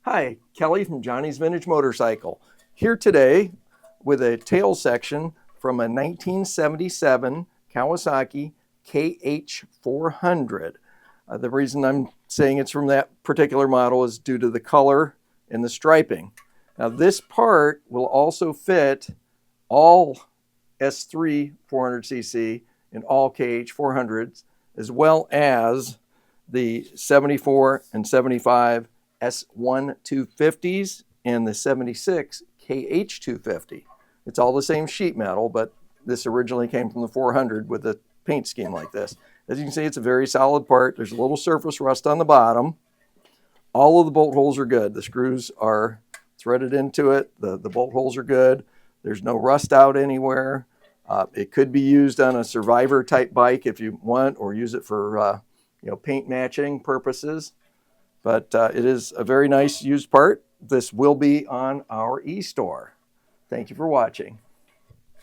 Hi, Kelly from Johnny's Vintage Motorcycle. Here today with a tail section from a 1977 Kawasaki KH400. The reason I'm saying it's from that particular model is due to the color and the striping. Now this part will also fit all S3 400cc and all KH400s, as well as the 74 and 75 S1 250s and the 76 KH250. It's all the same sheet metal, but this originally came from the 400 with a paint scheme like this. As you can see, it's a very solid part. There's a little surface rust on the bottom. All of the bolt holes are good. The screws are threaded into it. The bolt holes are good. There's no rust out anywhere. It could be used on a survivor type bike if you want, or use it for paint matching purposes. But it is a very nice used part. This will be on our e-store. Thank you for watching.